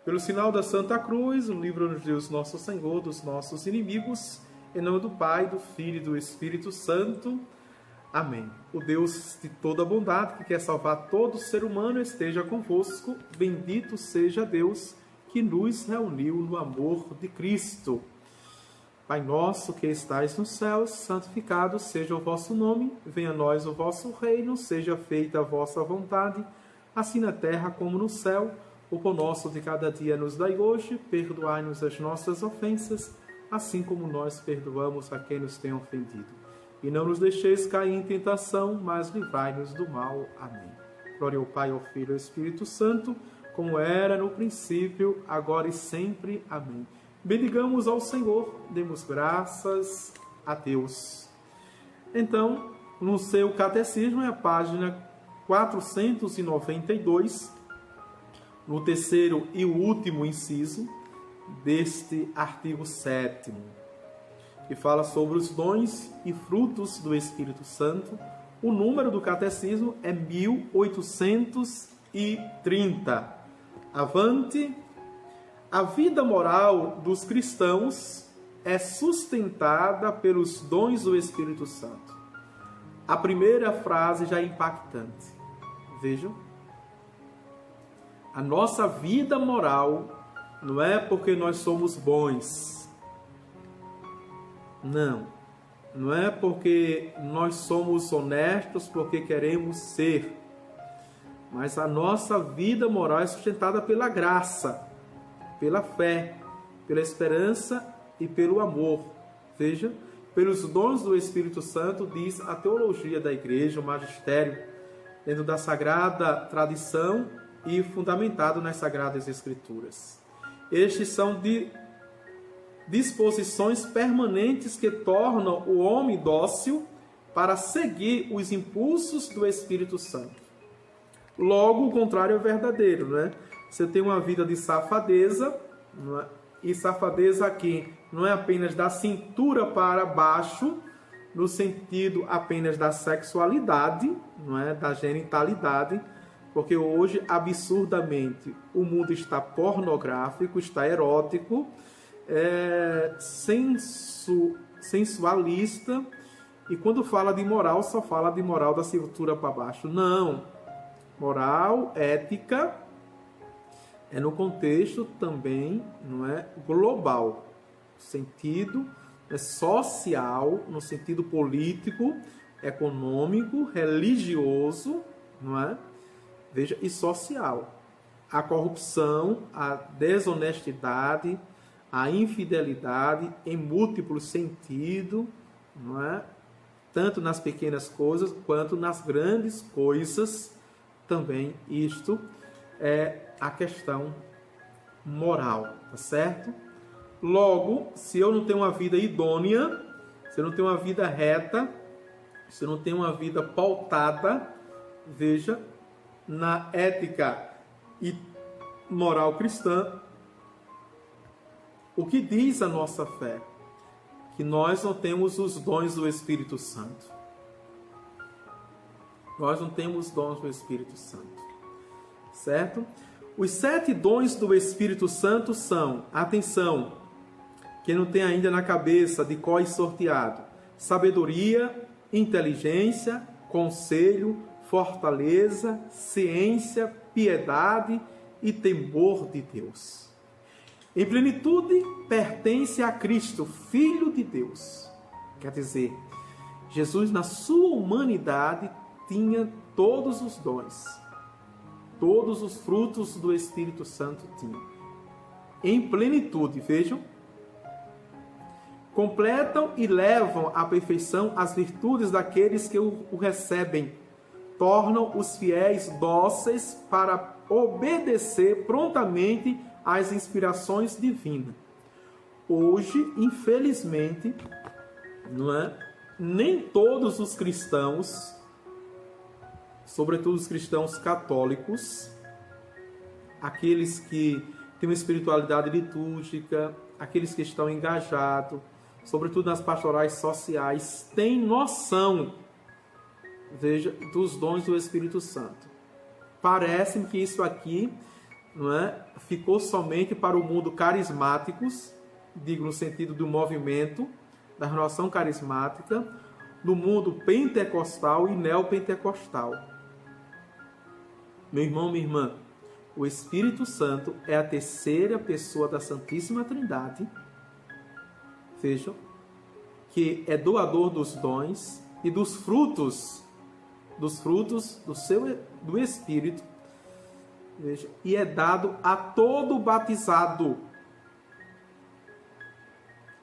Pelo sinal da Santa Cruz, livra-nos Deus nosso Senhor dos nossos inimigos, em nome do Pai, do Filho e do Espírito Santo. Amém. O Deus de toda bondade, que quer salvar todo ser humano, esteja convosco. Bendito seja Deus que nos reuniu no amor de Cristo. Pai nosso que estais nos céus, santificado seja o vosso nome. Venha a nós o vosso reino, seja feita a vossa vontade, assim na terra como no céu. O pão nosso de cada dia nos dai hoje, perdoai-nos as nossas ofensas, assim como nós perdoamos a quem nos tem ofendido. E não nos deixeis cair em tentação, mas livrai-nos do mal. Amém. Glória ao Pai, ao Filho e ao Espírito Santo, como era no princípio, agora e sempre. Amém. Bendigamos ao Senhor, demos graças a Deus. Então, no seu catecismo, é a página 492, no terceiro e último inciso deste artigo 7º, que fala sobre os dons e frutos do Espírito Santo. O número do catecismo é 1830. Avante! A vida moral dos cristãos é sustentada pelos dons do Espírito Santo. A primeira frase já é impactante. Vejam. A nossa vida moral não é porque nós somos bons. Não é porque nós somos honestos, porque queremos ser. Mas a nossa vida moral é sustentada pela graça, pela fé, pela esperança e pelo amor. Veja, pelos dons do Espírito Santo, diz a teologia da Igreja, o magistério, dentro da sagrada tradição e fundamentado nas Sagradas Escrituras. Estes são disposições permanentes que tornam o homem dócil para seguir os impulsos do Espírito Santo. Logo, o contrário é verdadeiro, né? Você tem uma vida de safadeza, não é? E safadeza aqui não é apenas da cintura para baixo, no sentido apenas da sexualidade, não é? Da genitalidade, porque hoje, absurdamente, o mundo está pornográfico, está erótico, sensualista, e quando fala de moral, só fala de moral da cintura para baixo. Não. Moral, ética, é no contexto também, não é, global, sentido social, no sentido político, econômico, religioso, não é? Veja, e social. A corrupção, a desonestidade, a infidelidade em múltiplos sentidos, não é? Tanto nas pequenas coisas quanto nas grandes coisas também. Isto é a questão moral, tá certo? Logo, se eu não tenho uma vida idônea, se eu não tenho uma vida reta, se eu não tenho uma vida pautada, veja, na ética e moral cristã, o que diz a nossa fé? Que nós não temos os dons do Espírito Santo. Nós não temos os dons do Espírito Santo. Certo? Os 7 dons do Espírito Santo são, atenção, quem não tem ainda na cabeça de cor e sorteado: sabedoria, inteligência, conselho, fortaleza, ciência, piedade e temor de Deus. Em plenitude, pertence a Cristo, Filho de Deus. Quer dizer, Jesus, na sua humanidade, tinha todos os dons, todos os frutos do Espírito Santo tinha. Em plenitude, vejam, completam e levam à perfeição as virtudes daqueles que o recebem, tornam os fiéis dóceis para obedecer prontamente às inspirações divinas. Hoje, infelizmente, não é? Nem todos os cristãos, sobretudo os cristãos católicos, aqueles que têm uma espiritualidade litúrgica, aqueles que estão engajados, sobretudo nas pastorais sociais, têm noção, veja, dos dons do Espírito Santo. Parece-me que isso aqui não é? Ficou somente para o mundo carismáticos, digo no sentido do movimento, da renovação carismática, no mundo pentecostal e neopentecostal. Meu irmão, minha irmã, o Espírito Santo é a terceira pessoa da Santíssima Trindade, vejam, que é doador dos dons e dos frutos do Espírito, veja, e é dado a todo batizado.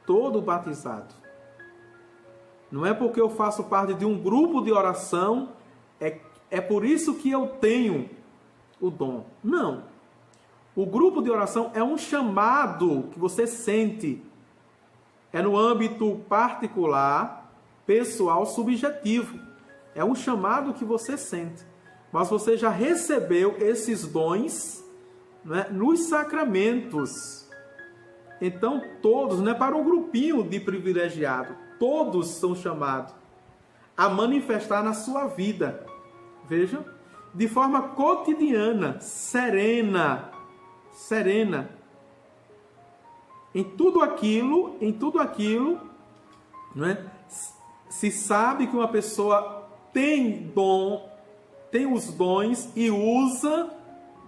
Todo batizado. Não é porque eu faço parte de um grupo de oração, é por isso que eu tenho o dom. Não. O grupo de oração é um chamado que você sente. É no âmbito particular, pessoal, subjetivo. É um chamado que você sente. Mas você já recebeu esses dons, né, nos sacramentos. Então todos, não é para um grupinho de privilegiado, todos são chamados a manifestar na sua vida. Vejam, de forma cotidiana, serena. Em tudo aquilo, não é? Se sabe que uma pessoa tem os dons e usa,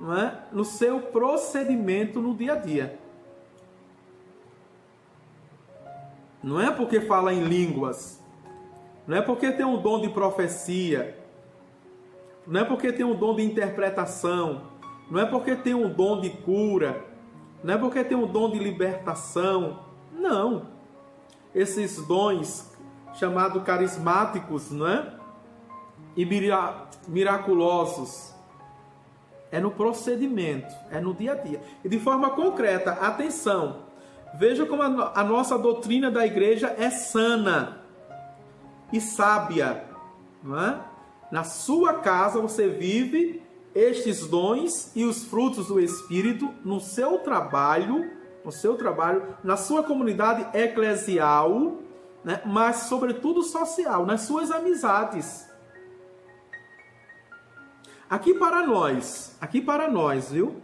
não é, no seu procedimento no dia a dia. Não é porque fala em línguas, não é porque tem um dom de profecia, não é porque tem um dom de interpretação, não é porque tem um dom de cura, não é porque tem um dom de libertação. Não. Esses dons chamados carismáticos, não é? E miraculosos, é no procedimento, é no dia a dia. E de forma concreta, atenção, veja como a nossa doutrina da igreja é sana e sábia, não é? Na sua casa você vive estes dons e os frutos do Espírito no seu trabalho, na sua comunidade eclesial, né? Mas sobretudo social, nas suas amizades. Aqui para nós, viu?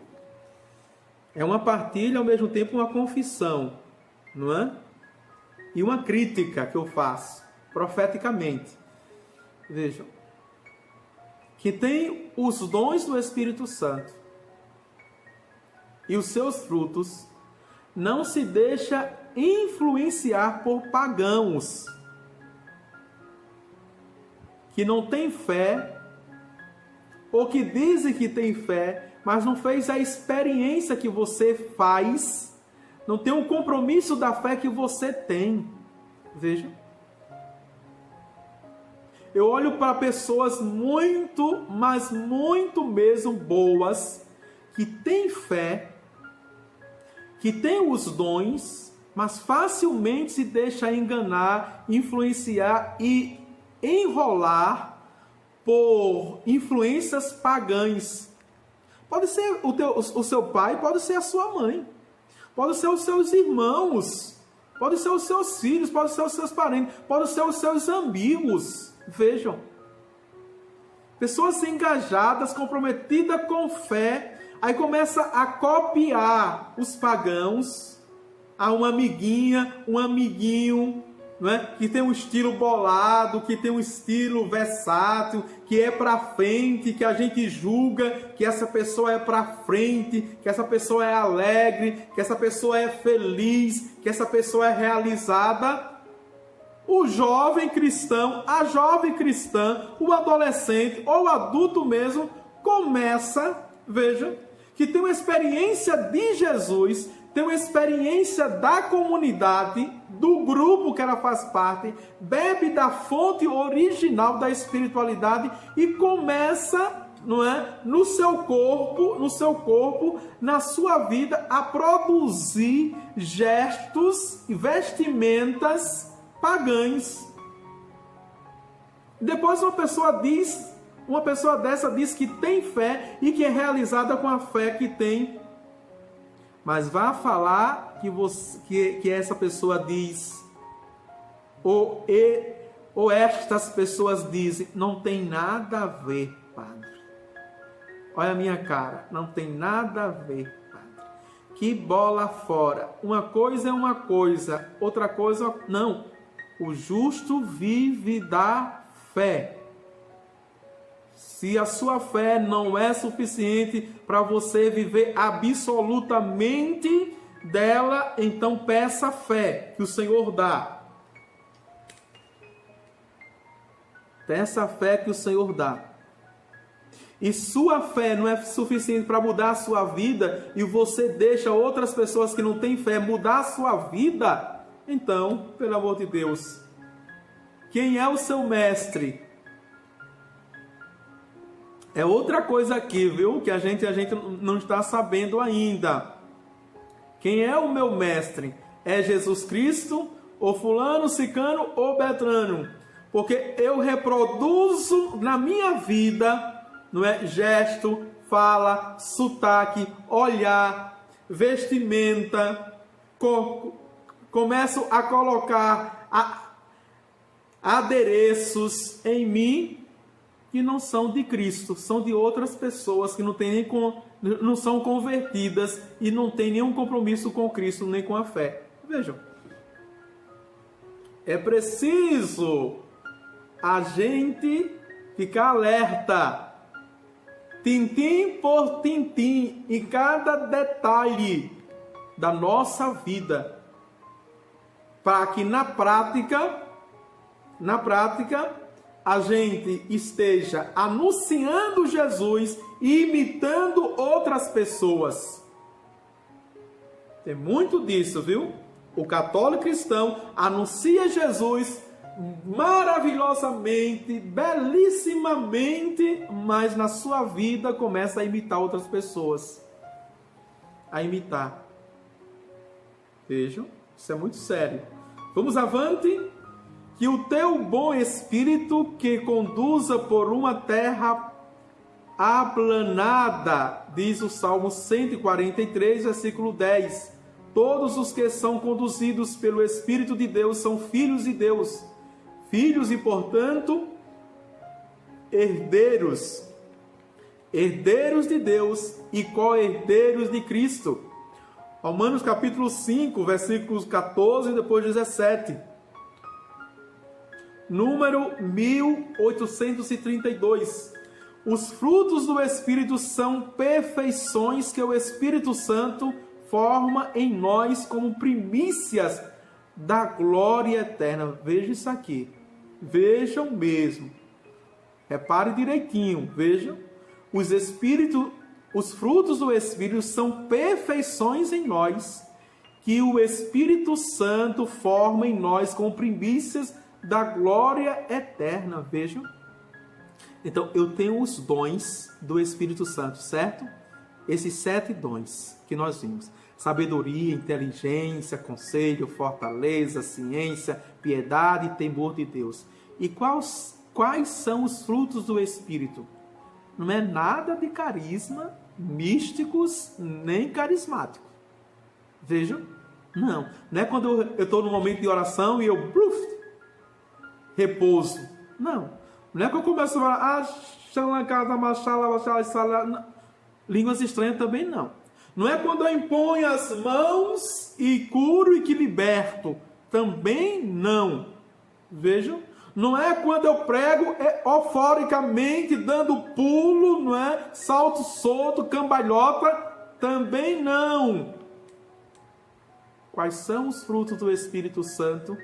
É uma partilha, ao mesmo tempo uma confissão, não é? E uma crítica que eu faço, profeticamente. Vejam, que tem os dons do Espírito Santo e os seus frutos, não se deixa influenciar por pagãos que não têm fé, ou que dizem que tem fé, mas não fez a experiência que você faz, não tem um compromisso da fé que você tem. Veja. Eu olho para pessoas muito, mas muito mesmo boas, que têm fé, que têm os dons, mas facilmente se deixa enganar, influenciar e enrolar por influências pagãs. Pode ser o seu pai, pode ser a sua mãe, pode ser os seus irmãos, pode ser os seus filhos, pode ser os seus parentes, pode ser os seus amigos. Vejam, pessoas engajadas, comprometidas com fé, aí começa a copiar os pagãos, a uma amiguinha, um amiguinho, não é? Que tem um estilo bolado, que tem um estilo versátil, que é para frente, que a gente julga que essa pessoa é para frente, que essa pessoa é alegre, que essa pessoa é feliz, que essa pessoa é realizada. O jovem cristão, a jovem cristã, o adolescente ou o adulto mesmo começa, veja, que tem uma experiência de Jesus, tem uma experiência da comunidade, do grupo que ela faz parte, bebe da fonte original da espiritualidade e começa, não é, no seu corpo, na sua vida, a produzir gestos e vestimentas pagãs. Depois uma pessoa dessa diz que tem fé e que é realizada com a fé que tem. Mas vá falar que essa pessoa diz, ou estas pessoas dizem, não tem nada a ver, padre. Olha a minha cara, não tem nada a ver, padre. Que bola fora. Uma coisa é uma coisa, outra coisa não. O justo vive da fé. Se a sua fé não é suficiente para você viver absolutamente dela, então peça fé que o Senhor dá. Peça fé que o Senhor dá. E sua fé não é suficiente para mudar a sua vida e você deixa outras pessoas que não têm fé mudar a sua vida, então, pelo amor de Deus, quem é o seu mestre? É outra coisa aqui, viu? Que a gente não está sabendo ainda. Quem é o meu mestre? É Jesus Cristo, ou fulano, cicano, ou Beltrano? Porque eu reproduzo na minha vida, não é? Gesto, fala, sotaque, olhar, vestimenta. Começo a colocar adereços em mim que não são de Cristo, são de outras pessoas que não são convertidas e não têm nenhum compromisso com Cristo nem com a fé. Vejam, é preciso a gente ficar alerta, tintim por tintim, em cada detalhe da nossa vida, para que na prática, a gente esteja anunciando Jesus e imitando outras pessoas. Tem muito disso, viu? O católico cristão anuncia Jesus maravilhosamente, belíssimamente, mas na sua vida começa a imitar outras pessoas. A imitar. Vejam, isso é muito sério. Vamos avante. Que o teu bom espírito que conduza por uma terra aplanada, diz o Salmo 143, versículo 10. Todos os que são conduzidos pelo Espírito de Deus são filhos de Deus. Filhos e, portanto, herdeiros. Herdeiros de Deus e co-herdeiros de Cristo. Romanos capítulo 5, versículos 14 e depois 17. Número 1832. Os frutos do Espírito são perfeições que o Espírito Santo forma em nós como primícias da glória eterna. Veja isso aqui. Vejam mesmo. Repare direitinho. Vejam. Os frutos do Espírito são perfeições em nós que o Espírito Santo forma em nós como primícias da glória eterna. Vejam. Então, eu tenho os dons do Espírito Santo, certo? Esses 7 dons que nós vimos. Sabedoria, inteligência, conselho, fortaleza, ciência, piedade e temor de Deus. E quais são os frutos do Espírito? Não é nada de carisma, místicos, nem carismáticos. Vejam. Não é quando eu estou no momento de oração e eu repouso. Não é que eu começo a falar línguas estranhas também não. Não é quando eu imponho as mãos e curo e que liberto. Também não. Vejam. Não é quando eu prego euforicamente, dando pulo, não é? Salto solto, cambalhota. Também não. Quais são os frutos do Espírito Santo?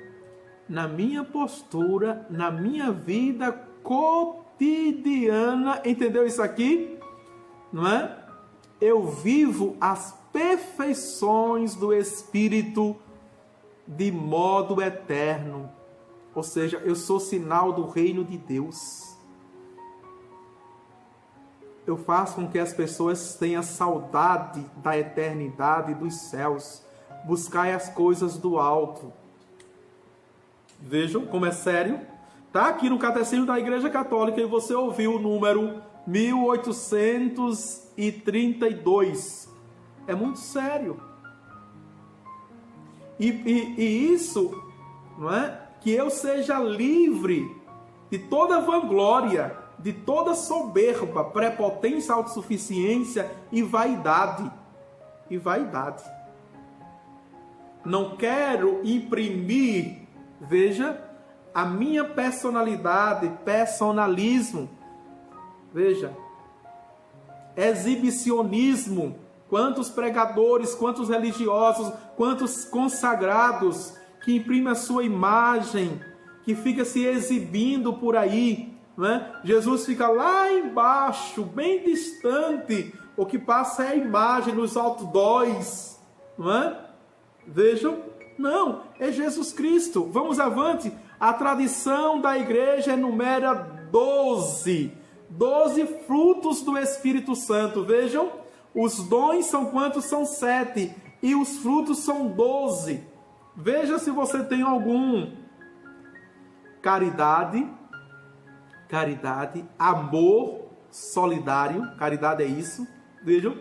Na minha postura, na minha vida cotidiana, entendeu isso aqui? Não é? Eu vivo as perfeições do Espírito de modo eterno. Ou seja, eu sou sinal do reino de Deus. Eu faço com que as pessoas tenham saudade da eternidade dos céus. Buscai as coisas do alto. Vejam como é sério. Está aqui no Catecismo da Igreja Católica e você ouviu o número 1832. É muito sério. E isso, não é? Que eu seja livre de toda vanglória, de toda soberba, prepotência, autossuficiência e vaidade. E vaidade. Não quero imprimir, veja, a minha personalidade, personalismo. Veja, exibicionismo. Quantos pregadores, quantos religiosos, quantos consagrados que imprimem a sua imagem, que fica se exibindo por aí, não é? Jesus fica lá embaixo, bem distante. O que passa é a imagem nos outdoors, não é? Vejam, não, é Jesus Cristo. Vamos avante. A tradição da igreja enumera 12 frutos do Espírito Santo. Vejam, os dons são quantos? São 7. E os frutos são 12. Veja se você tem algum. Caridade, amor solidário, caridade é isso, vejam.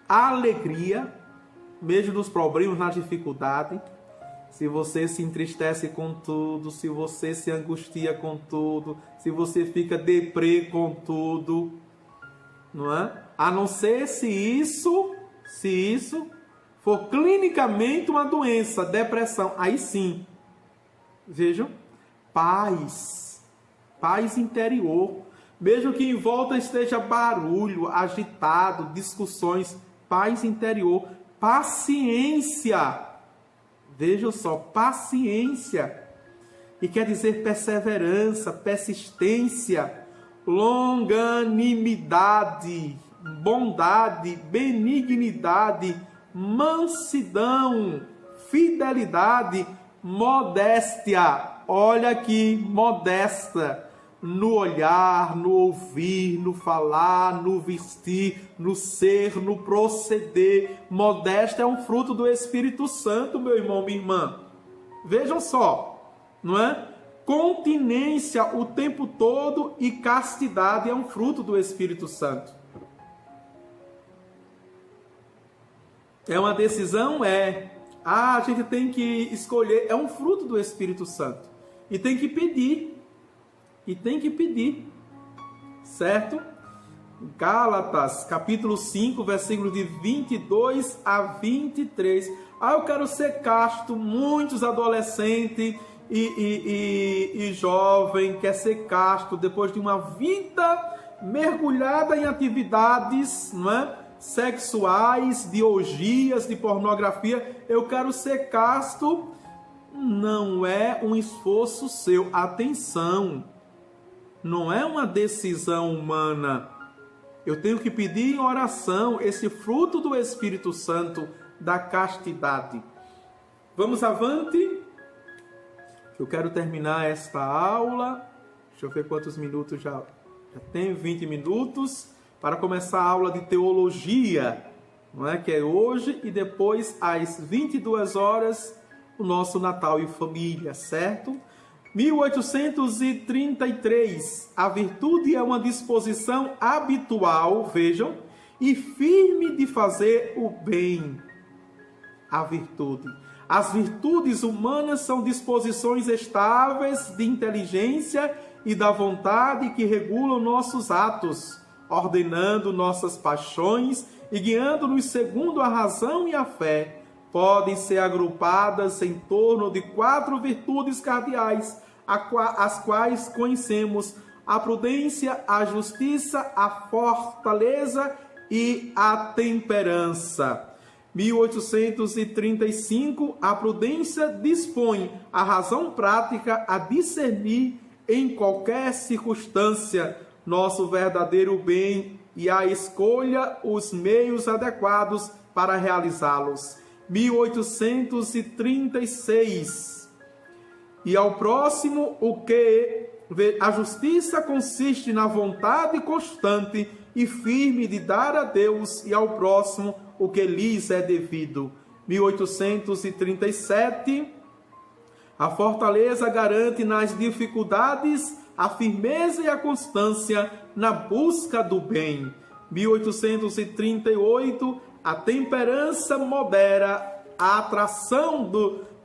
Alegria, mesmo nos problemas, na dificuldade. Se você se entristece com tudo, se você se angustia com tudo, se você fica deprê com tudo, não é? A não ser se isso for clinicamente uma doença, depressão, aí sim. Vejam, paz interior, mesmo que em volta esteja barulho, agitado, discussões, paz interior, paciência. Vejam só, paciência, e quer dizer perseverança, persistência, longanimidade, bondade, benignidade, mansidão, fidelidade, modéstia. Olha aqui, modesta, no olhar, no ouvir, no falar, no vestir, no ser, no proceder. Modéstia é um fruto do Espírito Santo, meu irmão, minha irmã. Vejam só, não é? Continência o tempo todo e castidade é um fruto do Espírito Santo. É uma decisão? A gente tem que escolher, é um fruto do Espírito Santo. E tem que pedir. Certo? Gálatas, capítulo 5, versículo de 22 a 23. Eu quero ser casto. Muitos adolescentes e jovem quer ser casto depois de uma vida mergulhada em atividades, não é? Sexuais, de orgias, de pornografia. Eu quero ser casto. Não é um esforço seu. Atenção, não é uma decisão humana. Eu tenho que pedir em oração esse fruto do Espírito Santo da castidade. Vamos avante. Eu quero terminar esta aula. Deixa eu ver quantos minutos já tenho. 20 minutos para começar a aula de teologia, não é? Que é hoje, e depois às 22 horas o nosso Natal e família, certo? 1833. A virtude é uma disposição habitual, vejam, e firme de fazer o bem. A virtude. As virtudes humanas são disposições estáveis de inteligência e da vontade que regulam nossos atos, ordenando nossas paixões e guiando-nos segundo a razão e a fé. Podem ser agrupadas em torno de 4 virtudes cardeais, as quais conhecemos: a prudência, a justiça, a fortaleza e a temperança. 1835, a prudência dispõe a razão prática a discernir em qualquer circunstância nosso verdadeiro bem e a escolha os meios adequados para realizá-los. 1836. E ao próximo o que? A justiça consiste na vontade constante e firme de dar a Deus e ao próximo o que lhes é devido. 1837. A fortaleza garante nas dificuldades a firmeza e a constância na busca do bem. 1838. A temperança modera a atração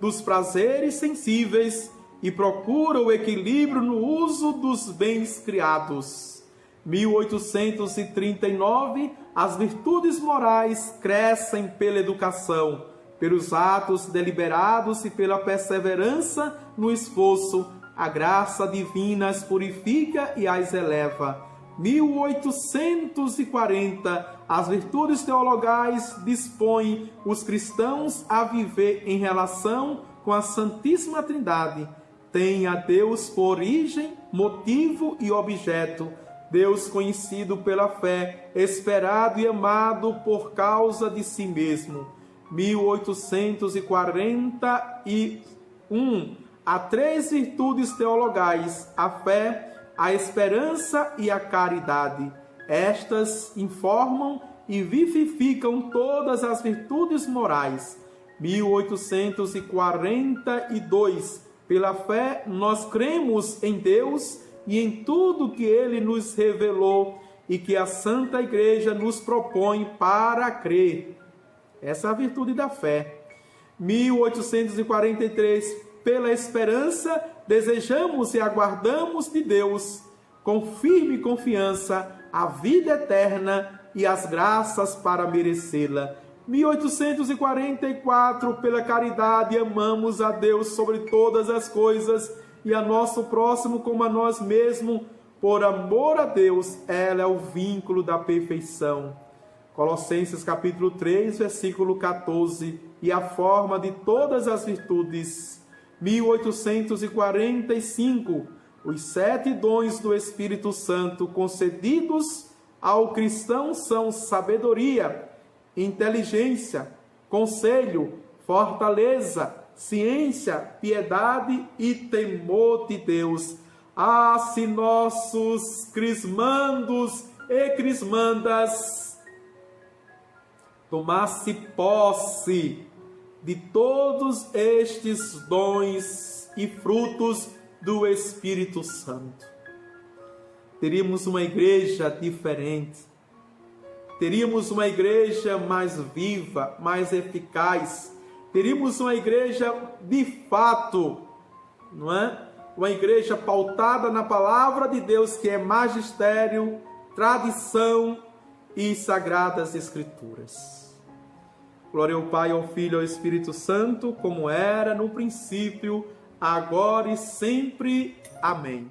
dos prazeres sensíveis e procura o equilíbrio no uso dos bens criados. 1839, as virtudes morais crescem pela educação, pelos atos deliberados e pela perseverança no esforço. A graça divina as purifica e as eleva. 1840, as virtudes teologais dispõem os cristãos a viver em relação com a Santíssima Trindade. Tem a Deus por origem, motivo e objeto. Deus conhecido pela fé, esperado e amado por causa de si mesmo. 1841. Há três virtudes teologais: a fé, a esperança e a caridade. Estas informam e vivificam todas as virtudes morais. 1842. Pela fé, nós cremos em Deus e em tudo que Ele nos revelou e que a Santa Igreja nos propõe para crer. Essa é a virtude da fé. 1843. Pela esperança, desejamos e aguardamos de Deus, com firme confiança, a vida eterna e as graças para merecê-la. 1844. Pela caridade, amamos a Deus sobre todas as coisas e a nosso próximo como a nós mesmos. Por amor a Deus, ela é o vínculo da perfeição. Colossenses capítulo 3, versículo 14. E a forma de todas as virtudes. 1845. Os 7 dons do Espírito Santo concedidos ao cristão são sabedoria, inteligência, conselho, fortaleza, ciência, piedade e temor de Deus. Ah, se nossos crismandos e crismandas tomasse posse de todos estes dons e frutos do Espírito Santo, teríamos uma igreja diferente, teríamos uma igreja mais viva, mais eficaz, teríamos uma igreja de fato, não é? Uma igreja pautada na palavra de Deus, que é magistério, tradição e sagradas escrituras. Glória ao Pai, ao Filho e ao Espírito Santo, como era no princípio, agora e sempre. Amém.